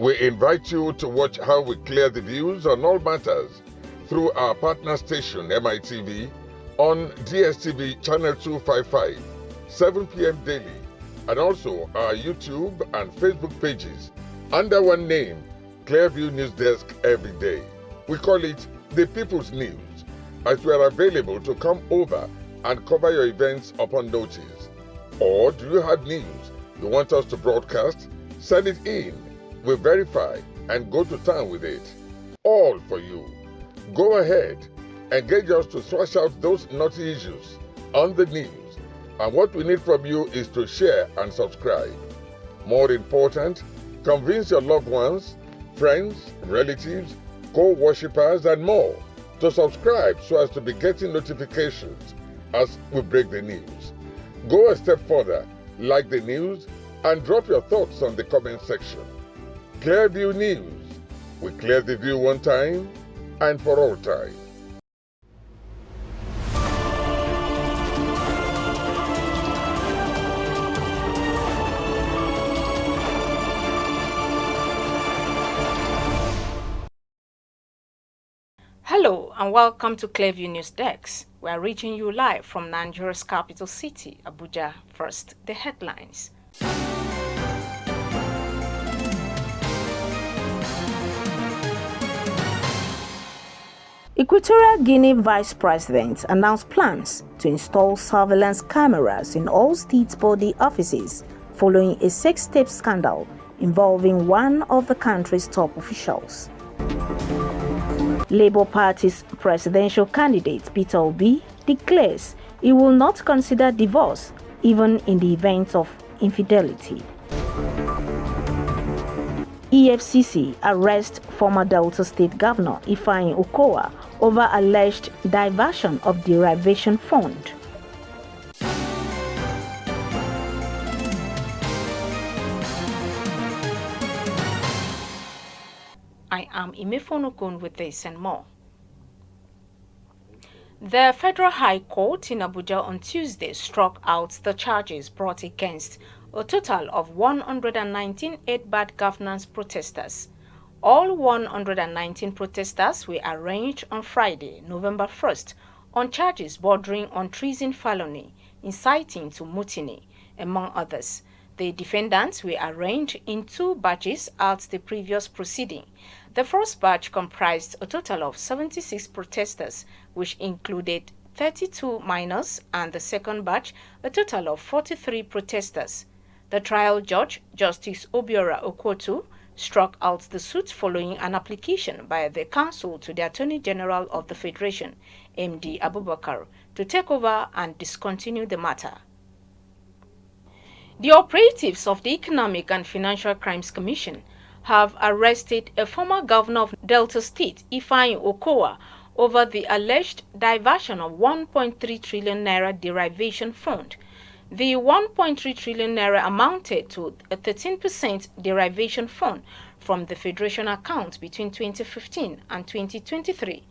We invite you to watch how we clear the views on all matters through our partner station MITV on DSTV channel 255, 7 p.m. daily, and also our YouTube and Facebook pages under one name, Clearview News Desk every day. We call it the People's News, as we are available to come over and cover your events upon notice. Or do you have news you want us to broadcast? Send it in. We verify and go to town with it. All for you. Go ahead, engage us to thrash out those naughty issues on the news. And what we need from you is to share and subscribe. More important, convince your loved ones, friends, relatives, co-worshippers, and more to subscribe so as to be getting notifications as we break the news. Go a step further, like the news, and drop your thoughts on the comment section. Clearview News. We clear the view one time and for all time. Hello and welcome to Clearview News Desk. We are reaching you live from Nigeria's capital city, Abuja. First, the headlines. Equatorial Guinea Vice President announced plans to install surveillance cameras in all state body offices following a sex-tape scandal involving one of the country's top officials. Labour Party's presidential candidate Peter Obi declares he will not consider divorce even in the event of infidelity. EFCC arrests former Delta State Governor Ifeanyi Okowa over alleged diversion of derivation fund. I am Imefonokun with this and more. The Federal High Court in Abuja on Tuesday struck out the charges brought against a total of 119 bad governance protesters. All 119 protesters were arraigned on Friday, November 1st, on charges bordering on treason felony, inciting to mutiny, among others. The defendants were arraigned in two batches at the previous proceeding. The first batch comprised a total of 76 protesters, which included 32 minors, and the second batch a total of 43 protesters. The trial judge, Justice Obiora Okwotu, struck out the suit following an application by the counsel to the Attorney General of the Federation, MD Abubakar, to take over and discontinue the matter. The operatives of the Economic and Financial Crimes Commission have arrested a former governor of Delta State, Ifeanyi Okowa, over the alleged diversion of 1.3 trillion naira derivation fund. The 1.3 trillion naira amounted to a 13% derivation fund from the Federation account between 2015 and 2023.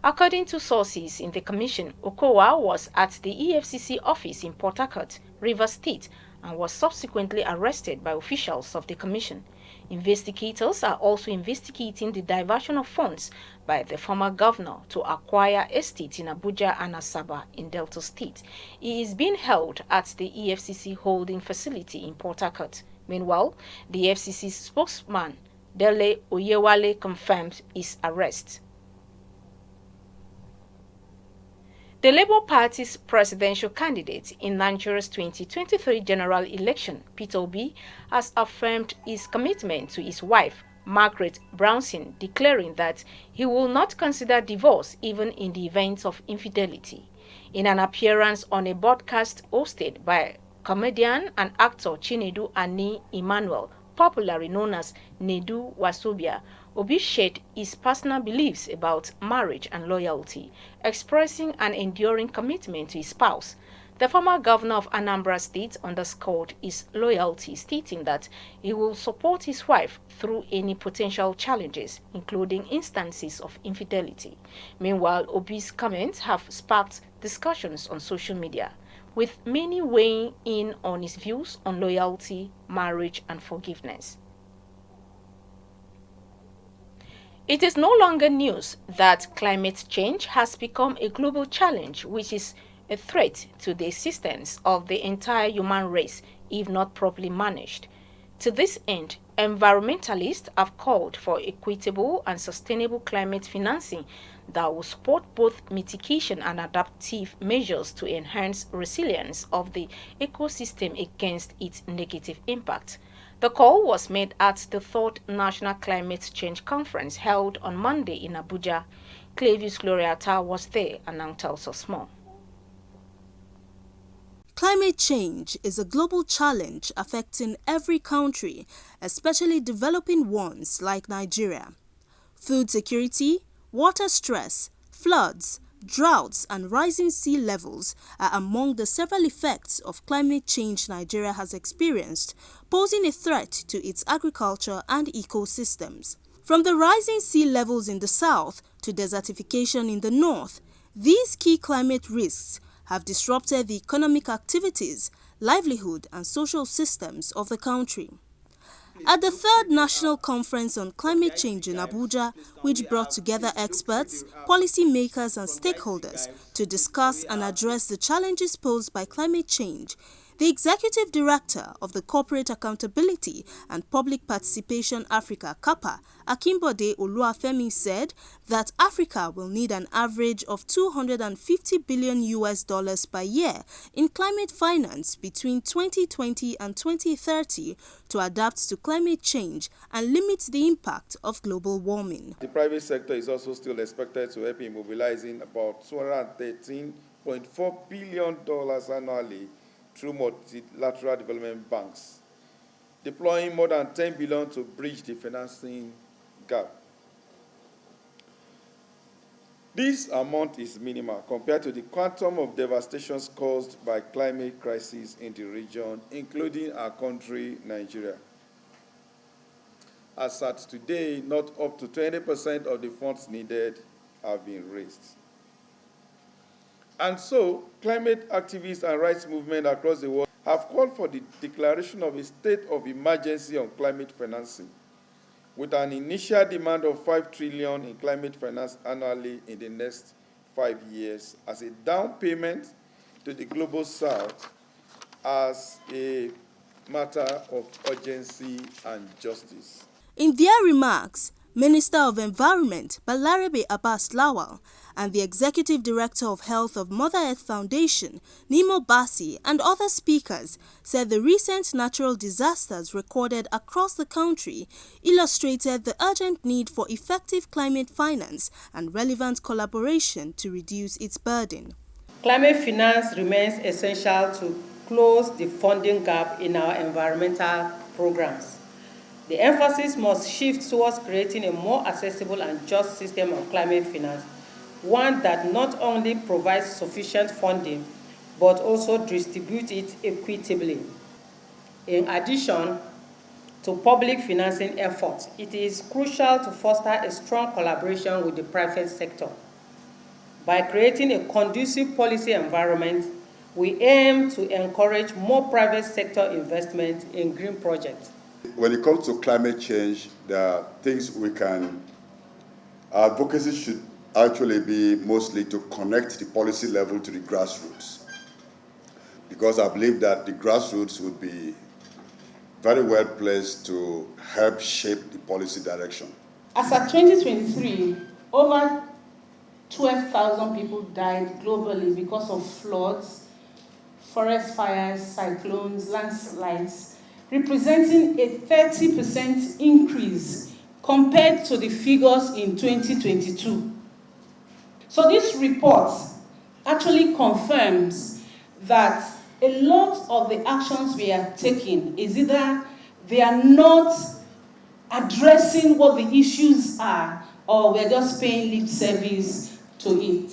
According to sources in the Commission, Okowa was at the EFCC office in Port Harcourt, Rivers State, and was subsequently arrested by officials of the Commission. Investigators are also investigating the diversion of funds by the former governor to acquire estates in Abuja and Asaba in Delta State. He is being held at the EFCC holding facility in Port Harcourt. Meanwhile, the FCC spokesman Dele Oyewale confirmed his arrest. The Labour Party's presidential candidate in Nigeria's 2023 general election, Peter Obi, has affirmed his commitment to his wife, Margaret Brownson, declaring that he will not consider divorce even in the event of infidelity. In an appearance on a broadcast hosted by comedian and actor Chinedu Ani Emmanuel, popularly known as Nedu Wasobia, Obi shared his personal beliefs about marriage and loyalty, expressing an enduring commitment to his spouse. The former governor of Anambra State underscored his loyalty, stating that he will support his wife through any potential challenges, including instances of infidelity. Meanwhile, Obi's comments have sparked discussions on social media, with many weighing in on his views on loyalty, marriage, and forgiveness. It is no longer news that climate change has become a global challenge which is a threat to the existence of the entire human race if not properly managed. To this end, environmentalists have called for equitable and sustainable climate financing that will support both mitigation and adaptive measures to enhance resilience of the ecosystem against its negative impact. The call was made at the 3rd National Climate Change Conference held on Monday in Abuja. Clavius Gloriata was there and now tells us more. Climate change is a global challenge affecting every country, especially developing ones like Nigeria. Food security, water stress, floods, droughts and rising sea levels are among the several effects of climate change Nigeria has experienced, posing a threat to its agriculture and ecosystems. From the rising sea levels in the south to desertification in the north, these key climate risks have disrupted the economic activities, livelihood and social systems of the country. At the 3rd National Conference on Climate Change in Abuja, which brought together experts, policymakers and stakeholders to discuss and address the challenges posed by climate change, the Executive Director of the Corporate Accountability and Public Participation Africa (CAPA), Akimbode Oluwafemi, said that Africa will need an average of $250 billion per year in climate finance between 2020 and 2030 to adapt to climate change and limit the impact of global warming. The private sector is also still expected to help in mobilizing about $213.4 billion annually through multilateral development banks, deploying more than $10 billion to bridge the financing gap. This amount is minimal compared to the quantum of devastations caused by climate crisis in the region, including our country, Nigeria. As at today, not up to 20% of the funds needed have been raised. And so, climate activists and rights movements across the world have called for the declaration of a state of emergency on climate financing, with an initial demand of $5 trillion in climate finance annually in the next 5 years as a down payment to the global south as a matter of urgency and justice. In their remarks, Minister of Environment Balarabe Abbas Lawal and the Executive Director of Health of Mother Earth Foundation, Nemo Bassi, and other speakers said the recent natural disasters recorded across the country illustrated the urgent need for effective climate finance and relevant collaboration to reduce its burden. Climate finance remains essential to close the funding gap in our environmental programs. The emphasis must shift towards creating a more accessible and just system of climate finance, one that not only provides sufficient funding, but also distributes it equitably. In addition to public financing efforts, it is crucial to foster a strong collaboration with the private sector. By creating a conducive policy environment, we aim to encourage more private sector investment in green projects. When it comes to climate change, there are things our advocacy should actually be mostly to connect the policy level to the grassroots. Because I believe that the grassroots would be very well placed to help shape the policy direction. As of 2023, over 12,000 people died globally because of floods, forest fires, cyclones, landslides, representing a 30% increase compared to the figures in 2022. So this report actually confirms that a lot of the actions we are taking is either they are not addressing what the issues are, or we're just paying lip service to it.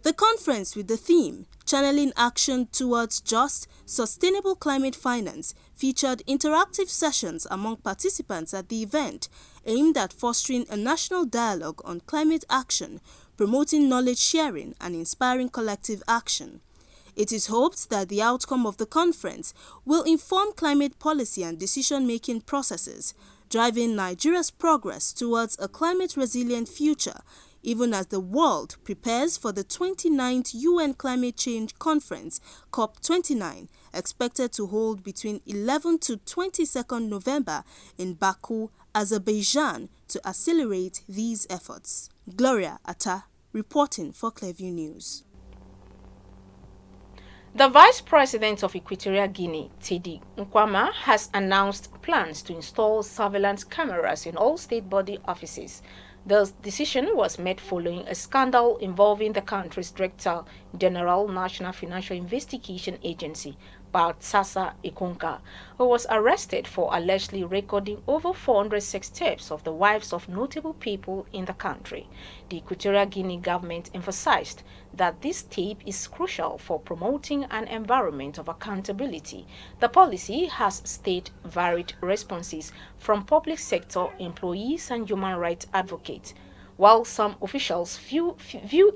The conference with the theme, Channeling Action Towards Just, Sustainable Climate Finance, featured interactive sessions among participants at the event, aimed at fostering a national dialogue on climate action, promoting knowledge sharing and inspiring collective action. It is hoped that the outcome of the conference will inform climate policy and decision-making processes, driving Nigeria's progress towards a climate-resilient future, even as the world prepares for the 29th UN Climate Change Conference, COP29, expected to hold between 11 to 22nd November in Baku, Azerbaijan, to accelerate these efforts. Gloria Atta, reporting for Clearview News. The Vice President of Equatorial Guinea, Tedi Nkwama, has announced plans to install surveillance cameras in all state body offices. The decision was made following a scandal involving the country's Director General National Financial Investigation Agency, Sasa Ikunka, who was arrested for allegedly recording over 400 sex tapes of the wives of notable people in the country. The Equatorial Guinea government emphasized that this tape is crucial for promoting an environment of accountability. The policy has stayed varied responses from public sector employees and human rights advocates. While some officials view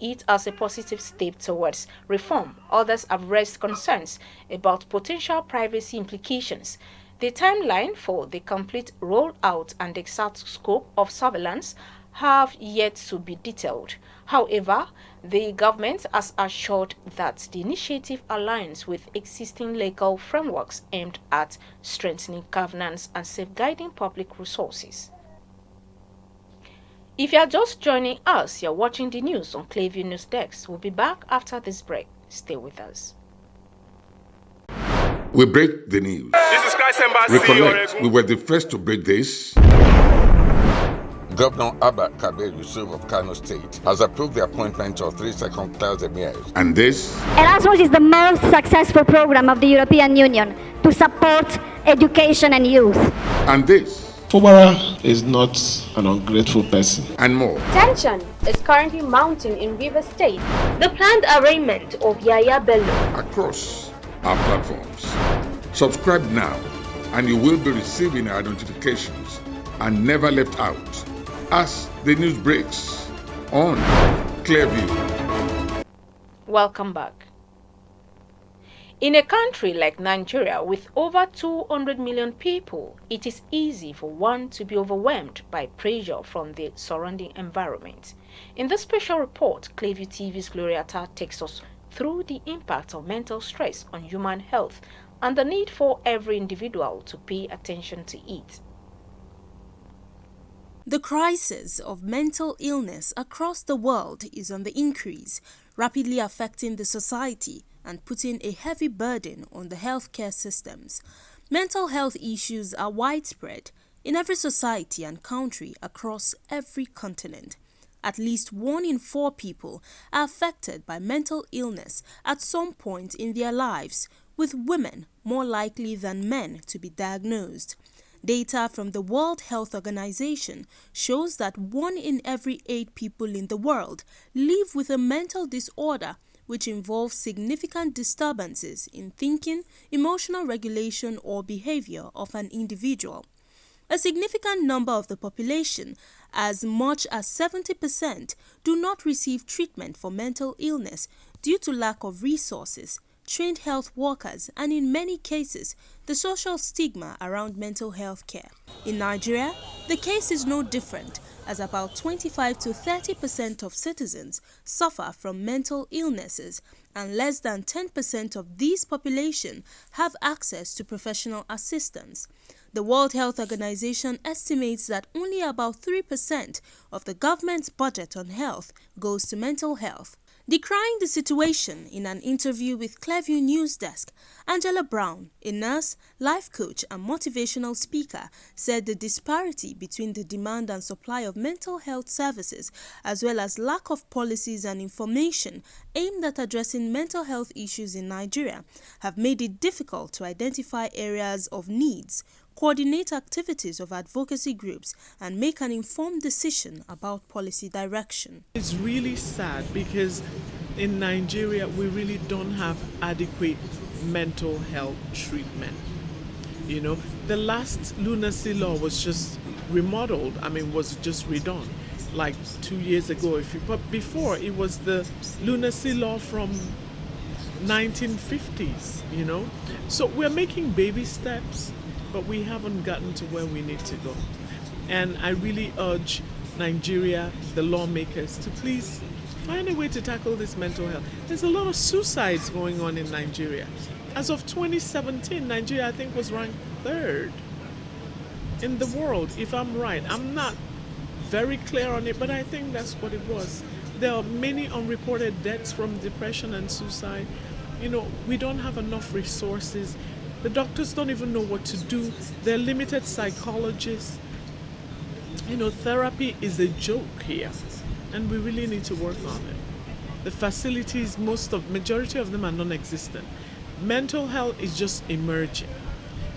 it as a positive step towards reform, others have raised concerns about potential privacy implications. The timeline for the complete rollout and the exact scope of surveillance have yet to be detailed. However, the government has assured that the initiative aligns with existing legal frameworks aimed at strengthening governance and safeguarding public resources. If you are just joining us, you're watching the news on Clearview News Desk. We'll be back after this break. Stay with us. We break the news. This is Christ Embassy. Recollect, we were the first to break this. Governor Abia Yusuf of Kano State has approved the appointment of 3 second-class emirs. And this? Erasmus is the most successful program of the European Union to support education and youth. And this? Fubara is not an ungrateful person. And more. Tension is currently mounting in River State. The planned arraignment of Yaya Bello. Across our platforms. Subscribe now and you will be receiving our notifications and never left out as the news breaks on Clearview. Welcome back. In a country like Nigeria with over 200 million people, it is easy for one to be overwhelmed by pressure from the surrounding environment. In this special report, Clearview TV's Gloria Atta takes us through the impact of mental stress on human health and the need for every individual to pay attention to it. The crisis of mental illness across the world is on the increase, rapidly affecting the society and putting a heavy burden on the healthcare systems. Mental health issues are widespread in every society and country across every continent. At least 1 in 4 people are affected by mental illness at some point in their lives, with women more likely than men to be diagnosed. Data from the World Health Organization shows that 1 in every 8 people in the world live with a mental disorder, which involves significant disturbances in thinking, emotional regulation, or behavior of an individual. A significant number of the population, as much as 70%, do not receive treatment for mental illness due to lack of resources, trained health workers, and in many cases, the social stigma around mental health care. In Nigeria, the case is no different, as about 25 to 30% of citizens suffer from mental illnesses, and less than 10% of these population have access to professional assistance. The World Health Organization estimates that only about 3% of the government's budget on health goes to mental health. Decrying the situation in an interview with Clearview News Desk, Angela Brown, a nurse, life coach and motivational speaker, said the disparity between the demand and supply of mental health services, as well as lack of policies and information aimed at addressing mental health issues in Nigeria, have made it difficult to identify areas of needs, coordinate activities of advocacy groups, and make an informed decision about policy direction. It's really sad because in Nigeria we really don't have adequate mental health treatment. You know, the last lunacy law was just remodeled, was just redone like 2 years ago. But before it was the lunacy law from 1950s, you know. So we're making baby steps, but we haven't gotten to where we need to go. And I really urge Nigeria, the lawmakers, to please find a way to tackle this mental health. There's a lot of suicides going on in Nigeria. As of 2017, Nigeria, I think, was ranked 3rd in the world, if I'm right. I'm not very clear on it, but I think that's what it was. There are many unreported deaths from depression and suicide. You know, we don't have enough resources. The doctors don't even know what to do. There are limited psychologists. You know, therapy is a joke here, and we really need to work on it. The facilities, majority of them are non-existent. Mental health is just emerging,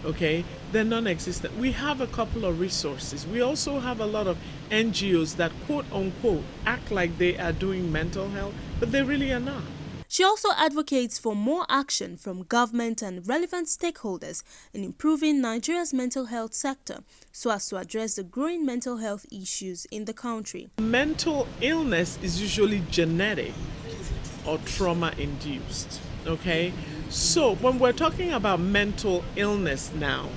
okay? They're non-existent. We have a couple of resources. We also have a lot of NGOs that, quote unquote, act like they are doing mental health, but they really are not. She also advocates for more action from government and relevant stakeholders in improving Nigeria's mental health sector so as to address the growing mental health issues in the country. Mental illness is usually genetic or trauma-induced, okay? So when we're talking about mental illness now,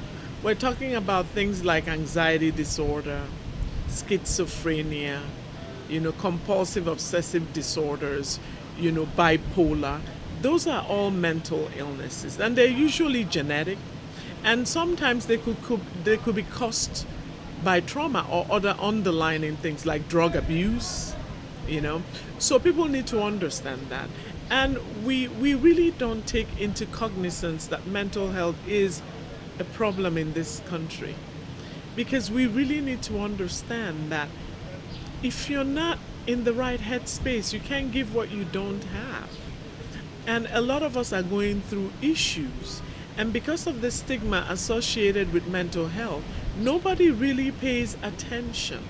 we're talking about things like anxiety disorder, schizophrenia, you know, compulsive obsessive disorders, you know, bipolar. Those are all mental illnesses, and they're usually genetic, and sometimes they could be caused by trauma or other underlying things like drug abuse, you know. So people need to understand that, and we really don't take into cognizance that mental health is a problem in this country, because we really need to understand that if you're not in the right headspace, you can't give what you don't have. And a lot of us are going through issues, and because of the stigma associated with mental health, nobody really pays attention.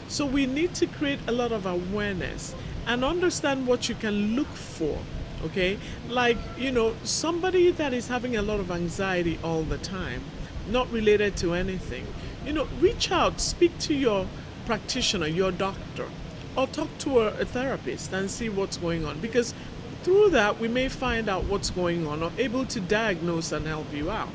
So we need to create a lot of awareness and understand what you can look for, okay? Like, you know, somebody that is having a lot of anxiety all the time, not related to anything, you know, reach out, speak to your practitioner, your doctor, or talk to a therapist and see what's going on, because through that we may find out what's going on or able to diagnose and help you out.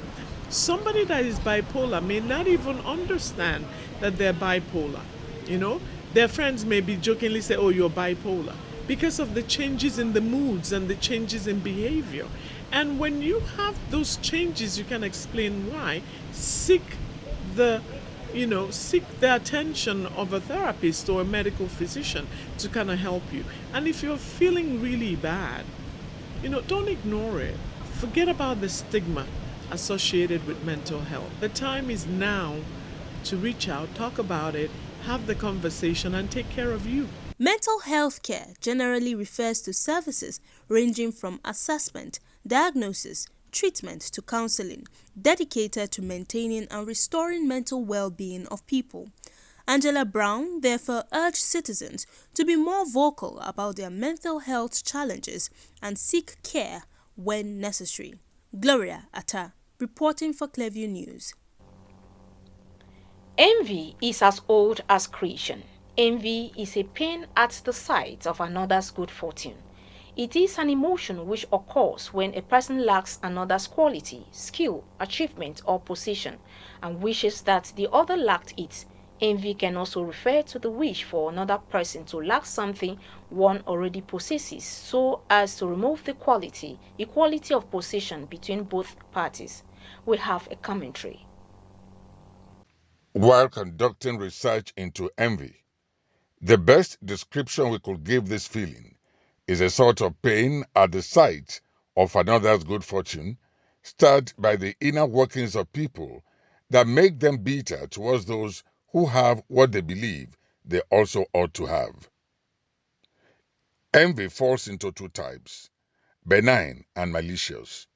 Somebody that is bipolar may not even understand that they're bipolar, you know. Their friends may be jokingly say, oh, you're bipolar, because of the changes in the moods and the changes in behavior. And when you have those changes, you can explain why. Seek the attention of a therapist or a medical physician to kind of help you. And if you're feeling really bad, you know, don't ignore it. Forget about the stigma associated with mental health. The time is now to reach out, talk about it, have the conversation, and take care of you. Mental health care generally refers to services ranging from assessment, diagnosis, treatment to counseling, dedicated to maintaining and restoring mental well-being of people. Angela Brown therefore urged citizens to be more vocal about their mental health challenges and seek care when necessary. Gloria Atta, reporting for Clearview News. Envy is as old as creation. Envy is a pain at the sight of another's good fortune. It is an emotion which occurs when a person lacks another's quality, skill, achievement, or position, and wishes that the other lacked it. Envy can also refer to the wish for another person to lack something one already possesses, so as to remove the equality of position between both parties. We have a commentary. While conducting research into envy, the best description we could give this feeling is a sort of pain at the sight of another's good fortune, stirred by the inner workings of people that make them bitter towards those who have what they believe they also ought to have. Envy falls into two types, benign and malicious.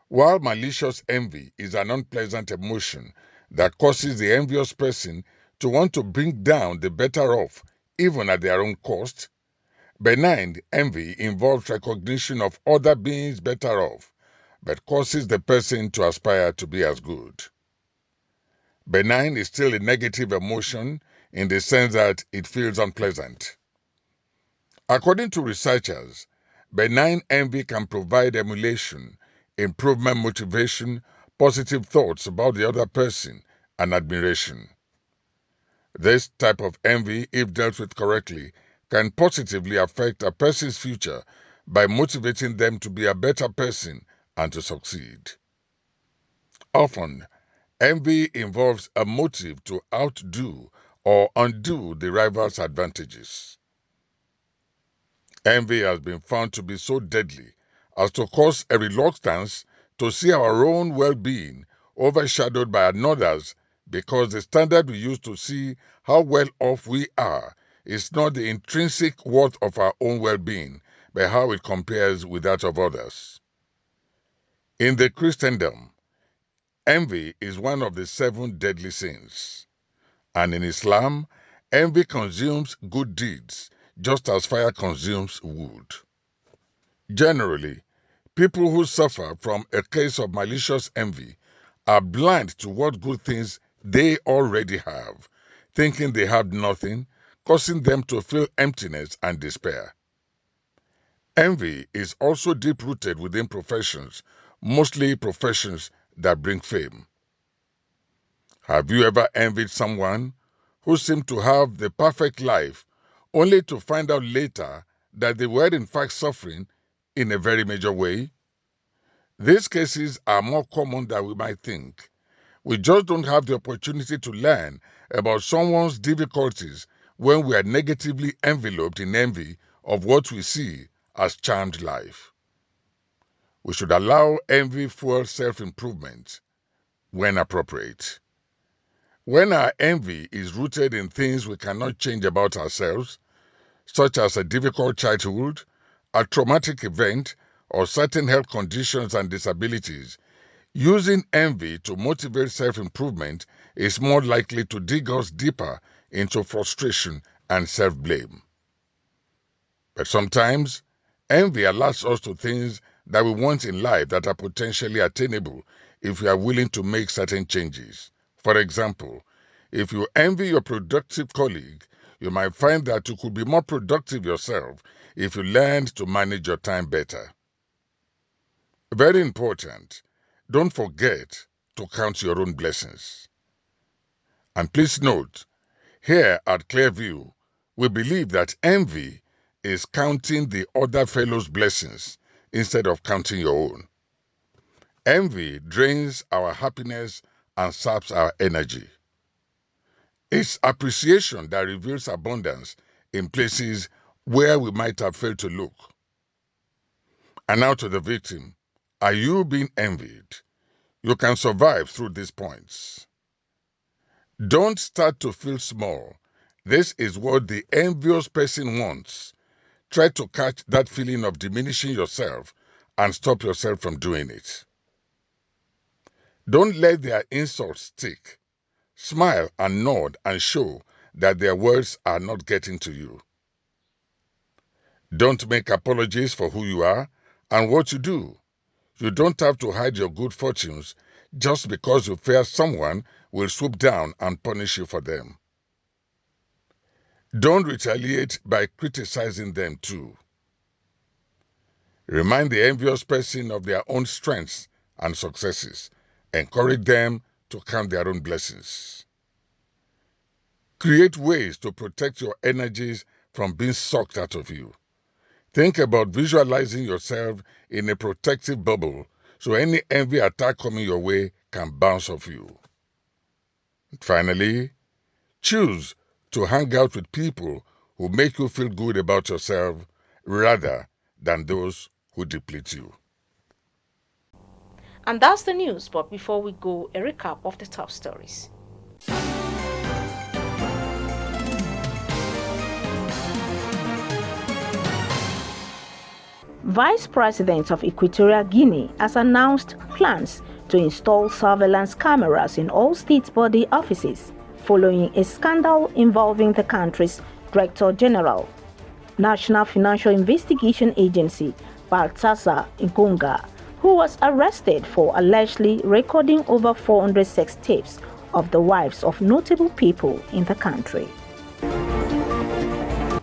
While malicious envy is an unpleasant emotion that causes the envious person to want to bring down the better off, even at their own cost, benign envy involves recognition of other beings better off, but causes the person to aspire to be as good. Benign is still a negative emotion in the sense that it feels unpleasant. According to researchers, benign envy can provide emulation, improvement motivation, positive thoughts about the other person, and admiration. This type of envy, if dealt with correctly, can positively affect a person's future by motivating them to be a better person and to succeed. Often, envy involves a motive to outdo or undo the rival's advantages. Envy has been found to be so deadly as to cause a reluctance to see our own well-being overshadowed by another's, because the standard we use to see how well off we are is not the intrinsic worth of our own well-being, but how it compares with that of others. In the Christendom, envy is one of the 7 deadly sins. And in Islam, envy consumes good deeds just as fire consumes wood. Generally, people who suffer from a case of malicious envy are blind to what good things they already have, thinking they have nothing, causing them to feel emptiness and despair. Envy is also deep-rooted within professions, mostly professions that bring fame. Have you ever envied someone who seemed to have the perfect life, only to find out later that they were in fact suffering in a very major way? These cases are more common than we might think. We just don't have the opportunity to learn about someone's difficulties when we are negatively enveloped in envy of what we see as charmed life. We should allow envy fuel self-improvement when appropriate. When our envy is rooted in things we cannot change about ourselves, such as a difficult childhood, a traumatic event, or certain health conditions and disabilities, using envy to motivate self-improvement is more likely to dig us deeper into frustration and self-blame. But sometimes, envy alerts us to things that we want in life that are potentially attainable if we are willing to make certain changes. For example, if you envy your productive colleague, you might find that you could be more productive yourself if you learned to manage your time better. Very important, don't forget to count your own blessings. And please note, here at Clearview, we believe that envy is counting the other fellow's blessings instead of counting your own. Envy drains our happiness and saps our energy. It's appreciation that reveals abundance in places where we might have failed to look. And now to the victim. Are you being envied? You can survive through these points. Don't start to feel small. This is what the envious person wants. Try to catch that feeling of diminishing yourself and stop yourself from doing it. Don't let their insults stick. Smile and nod and show that their words are not getting to you. Don't make apologies for who you are and what you do. You don't have to hide your good fortunes just because you fear someone will swoop down and punish you for them. Don't retaliate by criticizing them too. Remind the envious person of their own strengths and successes. Encourage them to count their own blessings. Create ways to protect your energies from being sucked out of you. Think about visualizing yourself in a protective bubble so any envy attack coming your way can bounce off you. And finally, choose to hang out with people who make you feel good about yourself rather than those who deplete you. And that's the news, but before we go, a recap of the top stories. Vice President of Equatorial Guinea has announced plans to install surveillance cameras in all state body offices following a scandal involving the country's Director General. National Financial Investigation Agency Baltasar Nkonga, who was arrested for allegedly recording over 400 sex tapes of the wives of notable people in the country.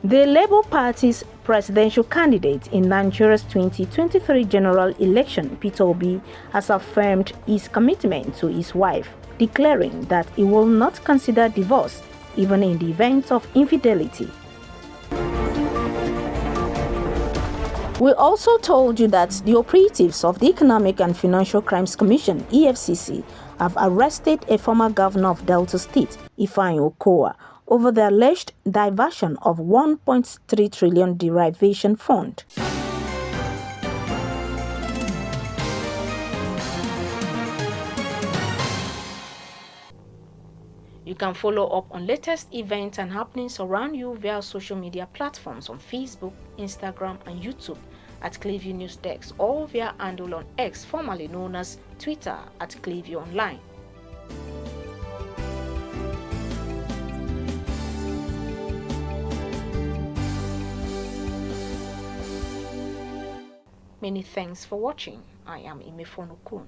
The Labour Party's presidential candidate in Nigeria's 2023 general election, Peter Obi, has affirmed his commitment to his wife, declaring that he will not consider divorce even in the event of infidelity. We also told you that the operatives of the Economic and Financial Crimes Commission, EFCC, have arrested a former governor of Delta State, Ifeanyi Okowa, over the alleged diversion of 1.3 trillion derivation fund. You can follow up on latest events and happenings around you via social media platforms on Facebook, Instagram, and YouTube at Clearview News Desk, or via handle on X, formerly known as Twitter, at Clearview Online. Many thanks for watching. I am Imefonokun.